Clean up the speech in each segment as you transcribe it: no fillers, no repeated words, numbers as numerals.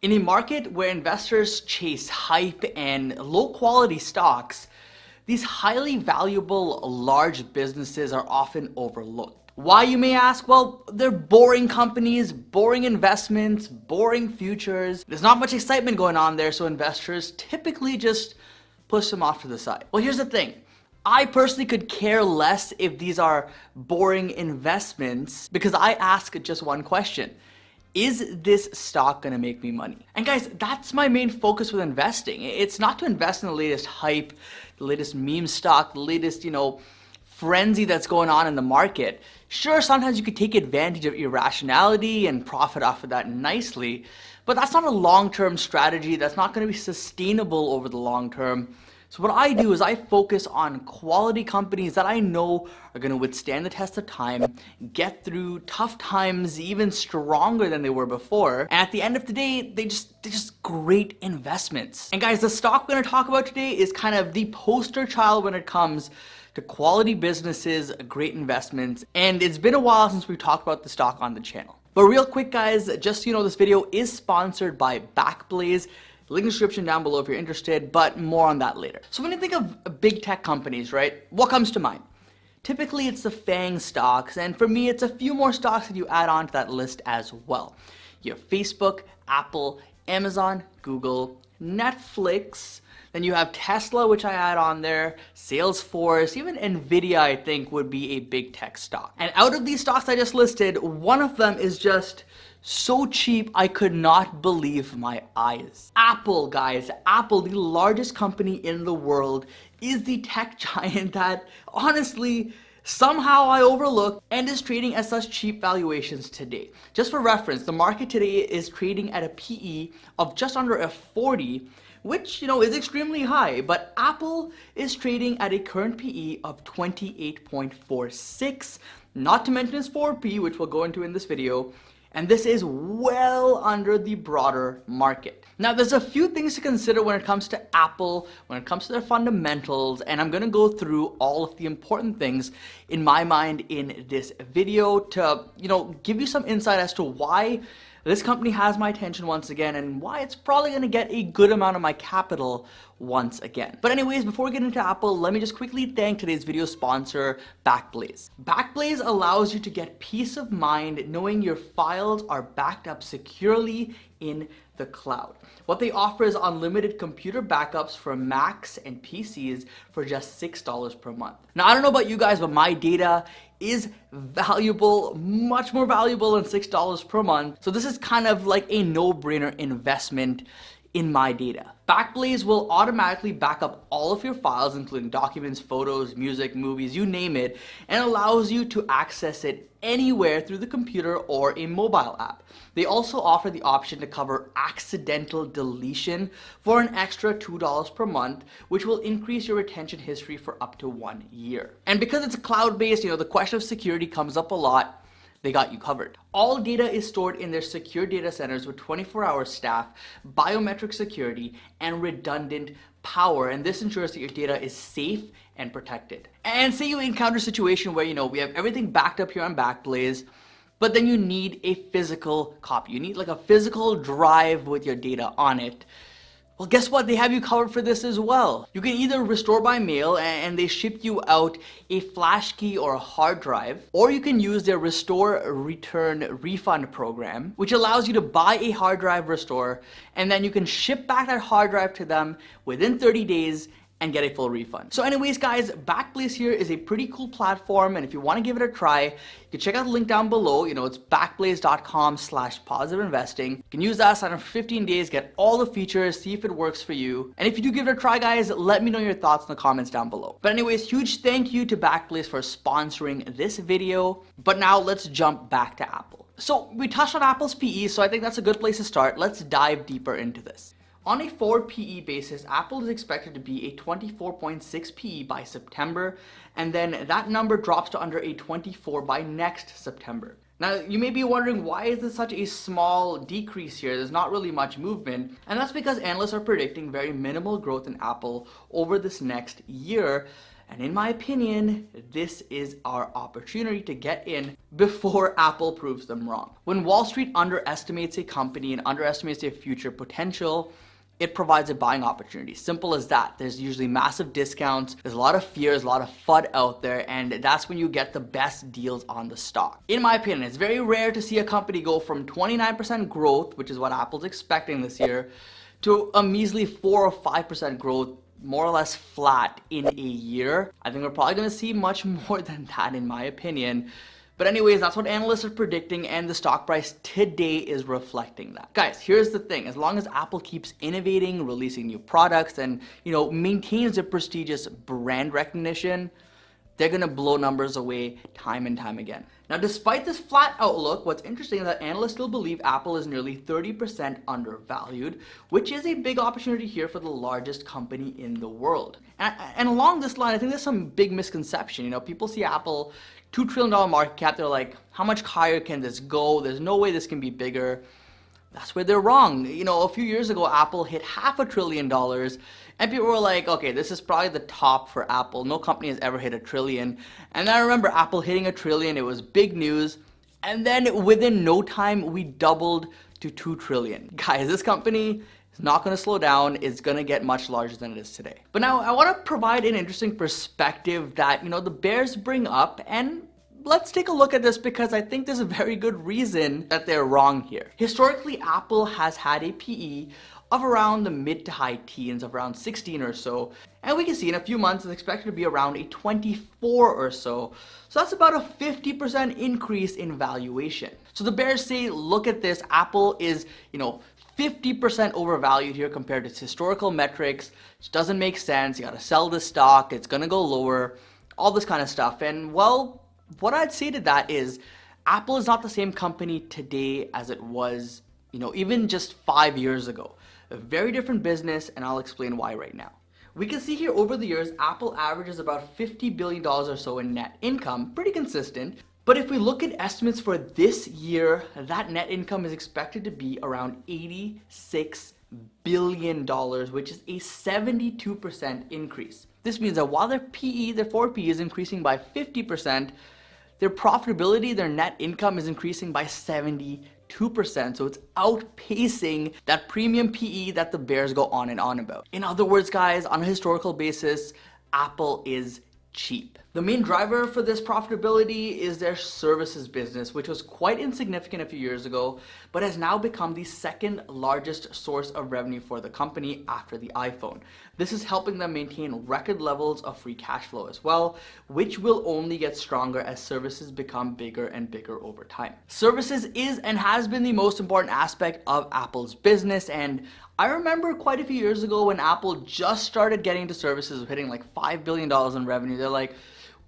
In a market where investors chase hype and low quality stocks, these highly valuable large businesses are often overlooked. Why, you may ask? Well, they're boring companies, boring investments, boring futures. There's not much excitement going on there, so investors typically just push them off to the side. Well, here's the thing. I personally could care less if these are boring investments because I ask just one question. Is this stock gonna make me money? And guys, that's my main focus with investing. It's not to invest in the latest hype, the latest meme stock, the latest, frenzy that's going on in the market. Sure, sometimes you could take advantage of irrationality and profit off of that nicely, but that's not a long-term strategy. That's not gonna be sustainable over the long term. So what I do is I focus on quality companies that I know are going to withstand the test of time, get through tough times even stronger than they were before, and at the end of the day, they're just great investments. And guys, the stock we're going to talk about today is kind of the poster child when it comes to quality businesses, great investments, and it's been a while since we talked about the stock on the channel. But real quick guys, just so you know, this video is sponsored by Backblaze. Link in the description down below if you're interested, but more on that later. So when you think of big tech companies, right, what comes to mind? Typically it's the FANG stocks, and for me it's a few more stocks that you add on to that list as well. You have Facebook, Apple, Amazon, Google, Netflix, then you have Tesla, which I add on there, Salesforce, even Nvidia I think would be a big tech stock. And out of these stocks I just listed, one of them is just so cheap I could not believe my eyes. Apple, guys. Apple, the largest company in the world, is the tech giant that honestly somehow I overlooked and is trading at such cheap valuations today. Just for reference, the market today is trading at a PE of just under a 40, which, is extremely high, but Apple is trading at a current PE of 28.46, not to mention its 4P, which we'll go into in this video. And this is well under the broader market. Now, there's a few things to consider when it comes to Apple, when it comes to their fundamentals, and I'm gonna go through all of the important things in my mind in this video to, give you some insight as to why this company has my attention once again and why it's probably gonna get a good amount of my capital once again. But anyways, before we get into Apple, let me just quickly thank today's video sponsor, Backblaze. Backblaze allows you to get peace of mind knowing your files are backed up securely in the cloud. What they offer is unlimited computer backups for Macs and PCs for just $6 per month. Now, I don't know about you guys, but my data is valuable, much more valuable than $6 per month. So this is kind of like a no-brainer investment in my data. Backblaze will automatically back up all of your files, including documents, photos, music, movies, you name it, and allows you to access it anywhere through the computer or a mobile app. They also offer the option to cover accidental deletion for an extra $2 per month, which will increase your retention history for up to 1 year. And because it's cloud-based, the question of security comes up a lot. They got you covered. All data is stored in their secure data centers with 24-hour staff, biometric security, and redundant power. And this ensures that your data is safe and protected. And say you encounter a situation where, we have everything backed up here on Backblaze, but then you need a physical copy. You need like a physical drive with your data on it. Well, guess what? They have you covered for this as well. You can either restore by mail and they ship you out a flash key or a hard drive, or you can use their restore, return, refund program, which allows you to buy a hard drive restore, and then you can ship back that hard drive to them within 30 days and get a full refund. So anyways, guys, Backblaze here is a pretty cool platform, and if you want to give it a try, you can check out the link down below. It's backblaze.com/positiveinvesting. You can use that, sign up for 15 days, get all the features, see if it works for you. And if you do give it a try, guys, let me know your thoughts in the comments down below. But anyways, huge thank you to Backblaze for sponsoring this video. But now let's jump back to Apple. So we touched on Apple's PE, so I think that's a good place to start. Let's dive deeper into this. On a forward PE basis, Apple is expected to be a 24.6 PE by September, and then that number drops to under a 24 by next September. Now, you may be wondering, why is this such a small decrease here? There's not really much movement, and that's because analysts are predicting very minimal growth in Apple over this next year, And in my opinion, this is our opportunity to get in before Apple proves them wrong. When Wall Street underestimates a company and underestimates their future potential, it provides a buying opportunity. Simple as that. There's usually massive discounts, there's a lot of fear, there's a lot of FUD out there, and that's when you get the best deals on the stock. In my opinion, it's very rare to see a company go from 29% growth, which is what Apple's expecting this year, to a measly 4 or 5% growth, more or less flat in a year. I think we're probably gonna see much more than that in my opinion. But anyways, that's what analysts are predicting, and the stock price today is reflecting that. Guys, here's the thing. As long as Apple keeps innovating, releasing new products, and maintains their prestigious brand recognition, they're gonna blow numbers away time and time again. Now, despite this flat outlook, what's interesting is that analysts still believe Apple is nearly 30% undervalued, which is a big opportunity here for the largest company in the world. And along this line, I think there's some big misconception. People see Apple, $2 trillion market cap, they're like, how much higher can this go? There's no way this can be bigger. That's where they're wrong. A few years ago, Apple hit $500 billion, and people were like, okay, this is probably the top for Apple. No company has ever hit $1 trillion. And I remember Apple hitting $1 trillion. It was big news. And then within no time, we doubled to $2 trillion. Guys, this company is not going to slow down. It's going to get much larger than it is today. But now I want to provide an interesting perspective that, the bears bring up, and let's take a look at this because I think there's a very good reason that they're wrong here. Historically, Apple has had a PE of around the mid to high teens, of around 16 or so. And we can see in a few months it's expected to be around a 24 or so. So that's about a 50% increase in valuation. So the bears say, look at this, Apple is, 50% overvalued here compared to its historical metrics. It doesn't make sense. You gotta sell this stock. It's gonna go lower, all this kind of stuff. And well, what I'd say to that is Apple is not the same company today as it was, even just 5 years ago. A very different business, and I'll explain why right now. We can see here over the years, Apple averages about $50 billion or so in net income, pretty consistent. But if we look at estimates for this year, that net income is expected to be around $86 billion, which is a 72% increase. This means that while their PE, their forward PE is increasing by 50%, their profitability, their net income is increasing by 72%. So it's outpacing that premium PE that the bears go on and on about. In other words, guys, on a historical basis, Apple is cheap. The main driver for this profitability is their services business, which was quite insignificant a few years ago, but has now become the second largest source of revenue for the company after the iPhone. This is helping them maintain record levels of free cash flow as well, which will only get stronger as services become bigger and bigger over time. Services is and has been the most important aspect of Apple's business, and I remember quite a few years ago when Apple just started getting into services, hitting like $5 billion in revenue. They're like,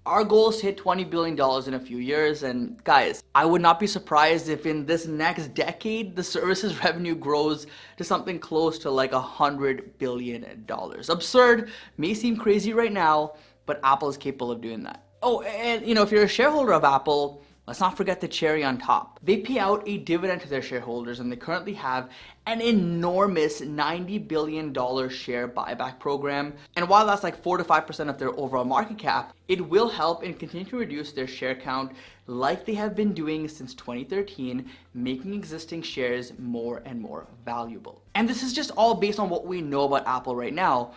our goal is to hit $20 billion in a few years. And guys, I would not be surprised if in this next decade, the services revenue grows to something close to like $100 billion. Absurd, may seem crazy right now, but Apple is capable of doing that. Oh, and if you're a shareholder of Apple, let's not forget the cherry on top. They pay out a dividend to their shareholders, and they currently have an enormous $90 billion share buyback program. And while that's like 4 to 5% of their overall market cap, it will help and continue to reduce their share count like they have been doing since 2013, making existing shares more and more valuable. And this is just all based on what we know about Apple right now.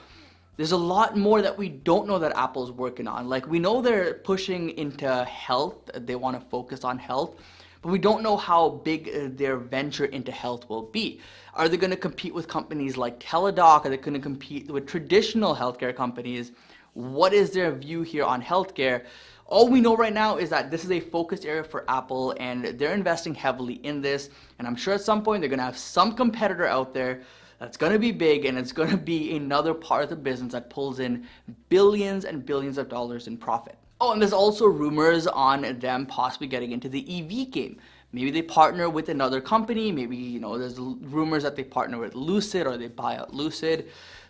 There's a lot more that we don't know that Apple's working on. Like, we know they're pushing into health. They want to focus on health, but we don't know how big their venture into health will be. Are they going to compete with companies like Teladoc? Are they going to compete with traditional healthcare companies? What is their view here on healthcare? All we know right now is that this is a focus area for Apple, and they're investing heavily in this. And I'm sure at some point they're going to have some competitor out there that's going to be big, and it's going to be another part of the business that pulls in billions and billions of dollars in profit. Oh, and there's also rumors on them possibly getting into the EV game. Maybe they partner with another company. Maybe, there's rumors that they partner with Lucid or they buy out Lucid.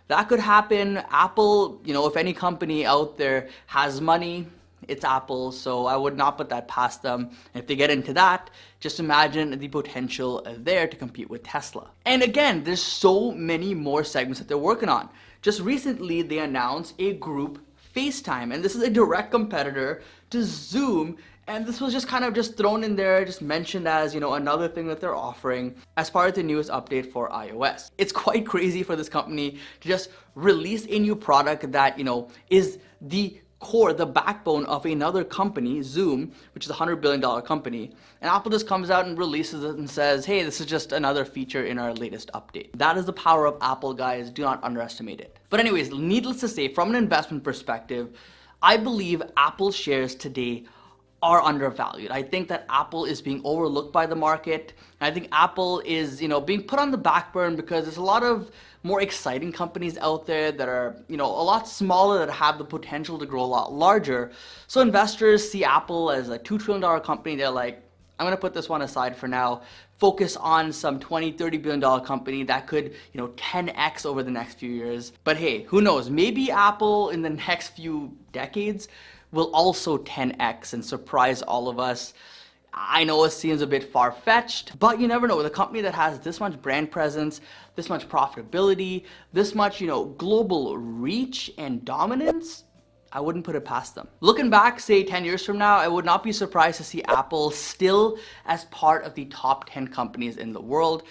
That could happen. Apple, if any company out there has money, it's Apple, so I would not put that past them. And if they get into that, just imagine the potential there to compete with Tesla. And again, there's so many more segments that they're working on. Just recently, they announced a group FaceTime, and this is a direct competitor to Zoom. And this was just kind of just thrown in there, just mentioned as, another thing that they're offering as part of the newest update for iOS. It's quite crazy for this company to just release a new product that, is the core, the backbone of another company, Zoom, which is a $100 billion company. And Apple just comes out and releases it and says, hey, this is just another feature in our latest update. That is the power of Apple, guys. Do not underestimate it. But anyways, needless to say, from an investment perspective, I believe Apple shares today are undervalued. I think that Apple is being overlooked by the market. And I think Apple is, being put on the back burner because there's a lot of more exciting companies out there that are, a lot smaller, that have the potential to grow a lot larger. So investors see Apple as a $2 trillion company. They're like, I'm gonna put this one aside for now, focus on some $20, $30 billion company that could, 10x over the next few years. But hey, who knows? Maybe Apple in the next few decades will also 10x and surprise all of us. I know it seems a bit far-fetched, but you never know. With a company that has this much brand presence, this much profitability, this much, global reach and dominance, I wouldn't put it past them. Looking back, say 10 years from now, I would not be surprised to see Apple still as part of the top 10 companies in the world.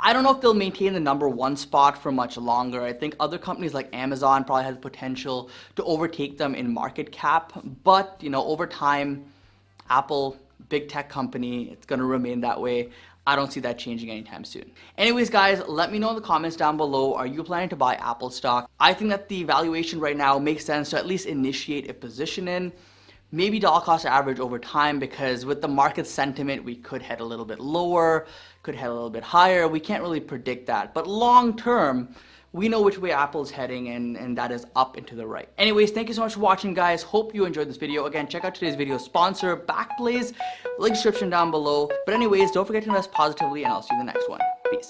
I don't know if they'll maintain the #1 spot for much longer. I think other companies like Amazon probably have the potential to overtake them in market cap, but over time, Apple, big tech company, it's gonna remain that way. I don't see that changing anytime soon. Anyways, guys, let me know in the comments down below, are you planning to buy Apple stock? I think that the valuation right now makes sense to at least initiate a position in. Maybe dollar cost average over time, because with the market sentiment, we could head a little bit lower, could head a little bit higher. We can't really predict that. But long term, we know which way Apple's heading, and that is up and to the right. Anyways, thank you so much for watching, guys. Hope you enjoyed this video. Again, check out today's video sponsor, Backblaze, link description down below. But anyways, don't forget to invest positively, and I'll see you in the next one. Peace.